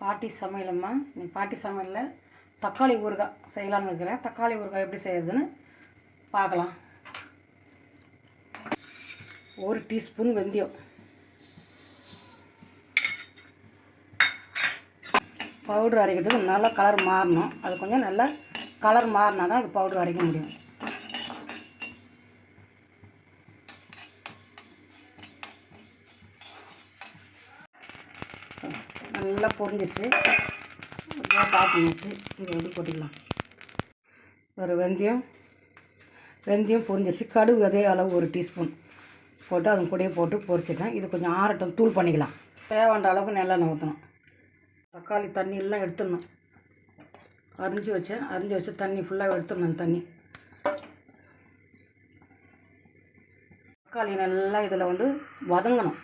பாட்டி சமையலம்மா. இன்னைக்கு பாட்டி சமையலில் தக்காளி ஊறுகாய் செய்யலாம்னு இருக்கிறேன். தக்காளி ஊறுகாய் எப்படி செய்யறதுன்னு பார்க்கலாம். 1 டீஸ்பூன் வெந்தயம், பவுட்ரு அரைக்கிறதுக்கு நல்லா கலர் மாறணும். அது கொஞ்சம் நல்லா கலர் மாறினா தான் அது பவுட்ரு அரைக்க முடியும். நல்லா பொரிஞ்சிச்சு, பார்த்துச்சு. இதை எப்படி போட்டுக்கலாம். ஒரு வெந்தயம் பொரிஞ்சிச்சு. கடுகு அதே அளவு 1 டீஸ்பூன் போட்டு அது கூடயே போட்டு பொரிச்சிட்டேன். இது கொஞ்சம் ஆறட்டும், தூள் பண்ணிக்கலாம். தேவையான அளவுக்கு நல்லெண்ணெய் ஊற்றணும். தக்காளி தண்ணியெல்லாம் எடுத்துடணும். அரிஞ்சு வச்சு தண்ணி ஃபுல்லாக எடுத்துடணும். தண்ணி தக்காளி நல்லா இதில் வதங்கணும்.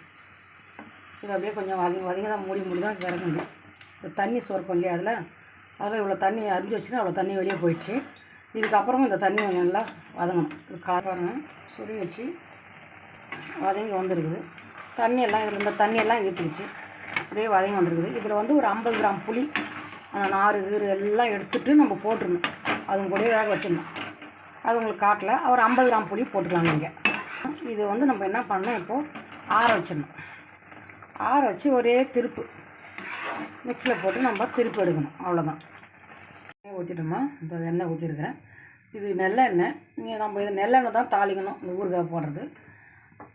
இது அப்படியே கொஞ்சம் வதங்கி தான் மூடி தான் இறக்க முடியும். இந்த தண்ணி சோர்ப்போம் இல்லையா, அதில் இவ்வளோ தண்ணி அரிஞ்சு வச்சுன்னா அவ்வளோ தண்ணி வெளியே போயிடுச்சு. இதுக்கப்புறமா இந்த தண்ணி கொஞ்சம் நல்லா வதங்கணும். இது பாருங்க, சுரி வச்சு வதங்கி வந்துருக்குது. இந்த தண்ணியெல்லாம் இழுத்துக்கிச்சு, அப்படியே வதங்கி வந்துருக்குது. இதில் ஒரு 50 கிராம் புளி, அந்த நாறு எல்லாம் எடுத்துகிட்டு நம்ம போட்டுருணும். அதுவும் கூட வேக வச்சிடணும். அது உங்களுக்கு காட்டல. ஒரு 50 கிராம் புளி போட்டுக்கலாம் நீங்கள். இது நம்ம என்ன பண்ணணும், இப்போது ஆற வச்சிடணும். ஆற வச்சு ஒரே திருப்பு மிக்ஸியில் போட்டு நம்ம திருப்பி எடுக்கணும். அவ்வளோதான். எண்ணெய் ஊற்றிட்டோமா, இந்த எண்ணெய் ஊற்றிருக்கிறேன். இது நல்லெண்ணெய். நம்ம இது நல்லெண்ணெய் தான் தாளிக்கணும். இந்த ஊறுகாய் போடுறது.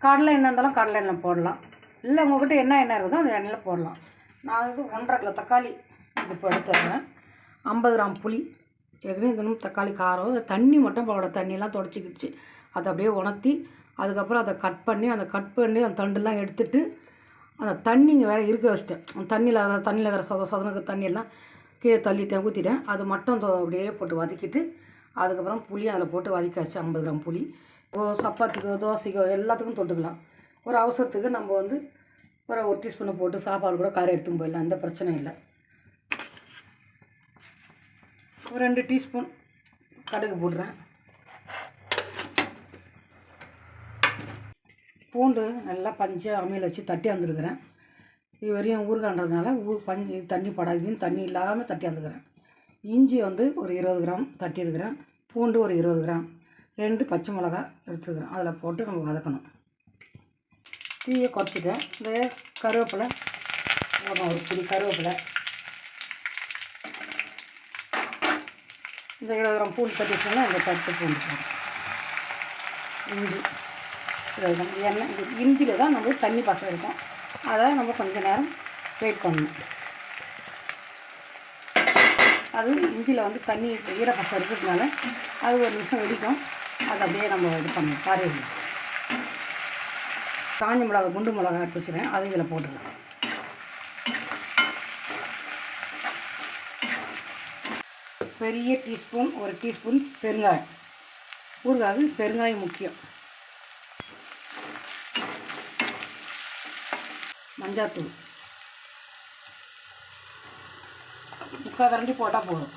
கடலை எண்ணெய் இருந்தாலும் கடலை எண்ணெய் போடலாம். இல்லை உங்கள்கிட்ட என்ன எண்ணெய் இருக்குதோ அந்த எண்ணெயில் போடலாம். நான் 1.5 கிலோ தக்காளி இப்போ எடுத்துருக்கேன். 50 கிராம் புளி. ஏற்கனவே இதனும் தக்காளி காரம். தண்ணி மட்டும் போட, தண்ணியெல்லாம் தொடச்சிக்கிடுச்சு. அதை அப்படியே உணர்த்தி அதுக்கப்புறம் அதை கட் பண்ணி அந்த தண்டெல்லாம் எடுத்துகிட்டு அந்த தண்ணிங்க வேறு இருக்க வச்சிட்டேன். தண்ணியில் வேறு சொதனுக்கு தண்ணியெல்லாம் கீழே தள்ளிட்டேன், ஊற்றிட்டேன். அது மட்டும் அப்படியே போட்டு வதக்கிட்டு அதுக்கப்புறம் புளி அதில் போட்டு வதக்காச்சு. 50 கிராம் புளி. சப்பாத்திக்கோ தோசைக்கோ எல்லாத்துக்கும் தொட்டுக்கலாம். ஒரு அவசரத்துக்கு நம்ம ஒரு 1 டீஸ்பூனை போட்டு சாப்பாடு கூட காரை எடுத்துன்னு போயிடலாம். எந்த பிரச்சனையும் இல்லை. ஒரு 2 டீஸ்பூன் கடுகு போடுறேன். பூண்டு நல்லா பஞ்சு அம்மியில் வச்சு தட்டி வந்துருக்கிறேன். இது வரையும் ஊறுகான்றதுனால தண்ணி படாதுன்னு தண்ணி இல்லாமல் தட்டி வந்துக்கிறேன். இஞ்சி ஒரு 20 கிராம் தட்டியிருக்கிறேன். பூண்டு ஒரு 20 கிராம். 2 பச்சை மிளகா எடுத்துக்கிறேன். அதில் போட்டு நம்ம வதக்கணும். தீயை குறைச்சிட்டேன். இந்த கருவேப்பிலை ஒரு பிடி கருவேப்பிலை, இந்த 20 கிராம் பூண்டு தட்டி வச்சோம்னா இந்த பச்சை பூண்டு போடும். இஞ்சி எண்ணெய் இது இஞ்சியில் தான் நம்ம தண்ணி பசம் இருக்கும். அதை நம்ம கொஞ்சம் நேரம் வெயிட் பண்ணணும். அது இஞ்சியில் தண்ணி ஈரப்பசம் இருக்கிறதுனால அது 1 நிமிஷம் வெடிக்கும். அதை அப்படியே நம்ம இது பண்ணணும். காரையில் காஞ்ச மிளகா, குண்டு மிளகா எடுத்து வச்சுருக்கேன். அது இதில் போட்டுக்கலாம். பெரிய டீஸ்பூன் 1 டீஸ்பூன் பெருங்காயம். ஊறுகாய்க்கு பெருங்காயம் முக்கியம். மஞ்சாத்தூள் 3/4 கரண்டி போட்டால் போதும்.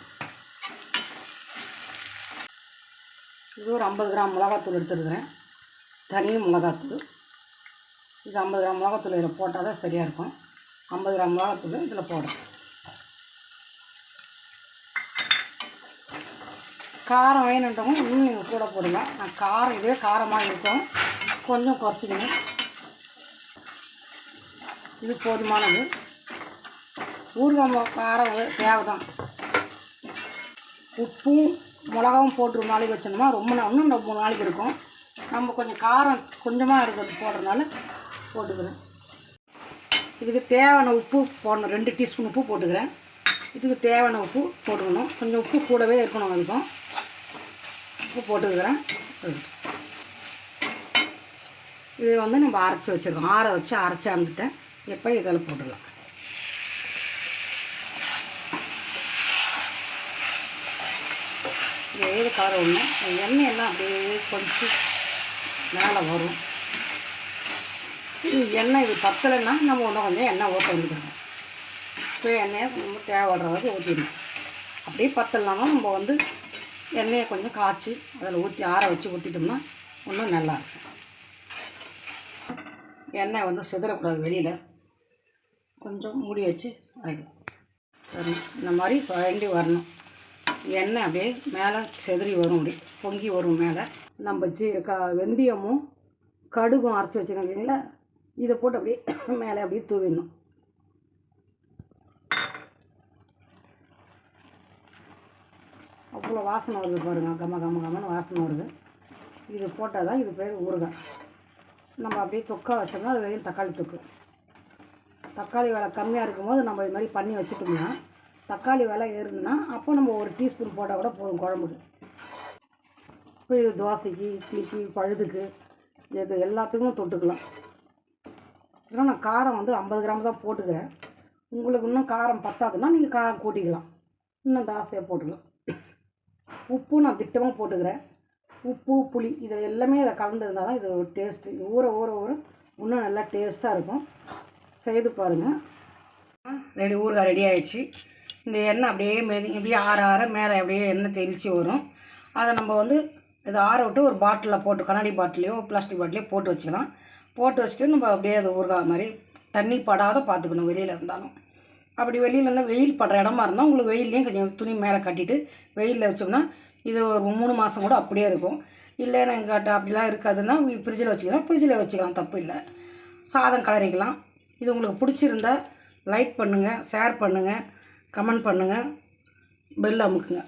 இது ஒரு 50 கிராம் மிளகாத்தூள் எடுத்துருக்கிறேன். தனி மிளகாத்தூள். இது 50 கிராம் மிளகாத்தூள் இதில் போட்டால் தான் சரியாக இருக்கும். 50 கிராம் மிளகாத்தூள் இதில் போடுறேன். காரம் வேணுன்றவங்க இன்னும் நீங்கள் கூட போடலாம். நான் காரம் இதுவே காரமாக இருக்கும், கொஞ்சம் குறைச்சிக்கணும். இது போதுமானது. ஊறுகாய் காரம் தேவை தான். உப்பும் மிளகாவும் போட்டு 1 நாளைக்கு வச்சோம்னா இன்னும் 3 நாளைக்கு இருக்கும். நம்ம கொஞ்சம் காரம் கொஞ்சமாக இருக்கிறது போடுறதுனால போட்டுக்கிறேன். இதுக்கு தேவையான உப்பு போடணும். 2 டீஸ்பூன் உப்பு போட்டுக்கிறேன். இதுக்கு தேவையான உப்பு போட்டுக்கணும். கொஞ்சம் உப்பு கூடவே இருக்கணும். அதுக்கும் உப்பு போட்டுக்கிறேன். இது நம்ம அரைச்சி வச்சுருக்கோம். அரைச்சி வந்துட்டேன். எப்போ இதில் போட்டுடலாம். வேறு கலர் ஒன்று எண்ணெயெல்லாம் அப்படியே கொஞ்சம் மேலே வரும். எண்ணெய் இது பத்தலைன்னா நம்ம இன்னும் கொஞ்சம் எண்ணெய் ஊற்ற வேண்டியது. இப்போ எண்ணெயை நம்ம தேவைப்படுறதுக்கு ஊற்றிடணும். அப்படியே பத்தலைனாலும் நம்ம எண்ணெயை கொஞ்சம் காய்ச்சி அதில் ஊற்றி ஆற வச்சு ஊற்றிட்டோம்னா இன்னும் நல்லாயிருக்கும். எண்ணெய் சிதறக்கூடாது வெளியில். கொஞ்சம் மூடி வச்சு அரைக்கணும். வரணும். இந்த மாதிரி சுரண்டி வரணும். எண்ணெய் அப்படியே மேலே செதறி வரும், அப்படி பொங்கி வரும் மேலே. நம்ம வெந்தயமும் கடுகும் அரைச்சி வச்சுக்கோங்க இல்லைங்களா, இதை போட்டு அப்படியே மேலே அப்படியே தூவிடணும். அவ்வளோ வாசனை வருது பாருங்கள், கம்மன்னு வாசனை வருது. இது போட்டால் தான் இது பேர் ஊறுகாய். நம்ம அப்படியே தொக்கா வச்சோம்னா அது வரையும் தக்காளி தொக்கு. தக்காளி விலை கம்மியாக இருக்கும்போது நம்ம இது மாதிரி பண்ணி வச்சுட்டோம்னா, தக்காளி விலை ஏறுதுன்னா அப்போ நம்ம ஒரு டீஸ்பூன் போட்டால் கூட போதும் குழம்புக்கு. இப்போ இது தோசைக்கு, இட்லிக்கு, பழுதுக்கு, இது எல்லாத்துக்கும் தொட்டுக்கலாம். இதெல்லாம் நான் காரம் 50 கிராம் தான் போட்டுக்கிறேன். உங்களுக்கு இன்னும் காரம் பத்தாதுன்னா நீங்கள் காரம் கூட்டிக்கலாம், இன்னும் ஜாஸ்தியாக போட்டுக்கலாம். உப்பு நான் திட்டமாக போட்டுக்கிறேன். உப்பு, புளி இது எல்லாமே இதை கலந்துருந்தால் தான் இது ஒரு டேஸ்ட்டு. இது ஊற ஊற ஊற இன்னும் நல்லா டேஸ்ட்டாக இருக்கும். செய்து பாருங்கள். ஊறுகாய் ரெடி ஆகிடுச்சு. இந்த எண்ணெய் அப்படியே அப்படியே ஆற மேலே அப்படியே எண்ணெய் தெளித்து வரும். அதை நம்ம இதை ஆற விட்டு ஒரு பாட்டிலில் போட்டு, கண்ணாடி பாட்டிலையோ பிளாஸ்டிக் பாட்டிலையோ போட்டு வச்சுக்கலாம். போட்டு வச்சுட்டு நம்ம அப்படியே அது ஊறுகாய் மாதிரி தண்ணி படாத பார்த்துக்கணும் வெளியில் இருந்தாலும். அப்படி வெளியில் இருந்தால் வெயில் படுற இடமா இருந்தால் உங்களுக்கு வெயிலையும் கொஞ்சம் துணி மேலே கட்டிட்டு வெயிலில் வச்சோம்னா இது ஒரு 3 மாதம் கூட அப்படியே இருக்கும். இல்லை எங்கிட்ட அப்படிலாம் இருக்காதுன்னா ஃப்ரிட்ஜில் வச்சுக்கலாம், ஃப்ரிட்ஜில் வச்சுக்கலாம், தப்பு இல்லை. சாதம் கலரிக்கலாம். இது உங்களுக்கு பிடிச்சிருந்தா லைக் பண்ணுங்கள், ஷேர் பண்ணுங்கள், கமெண்ட் பண்ணுங்கள், பெல் அமுக்குங்க.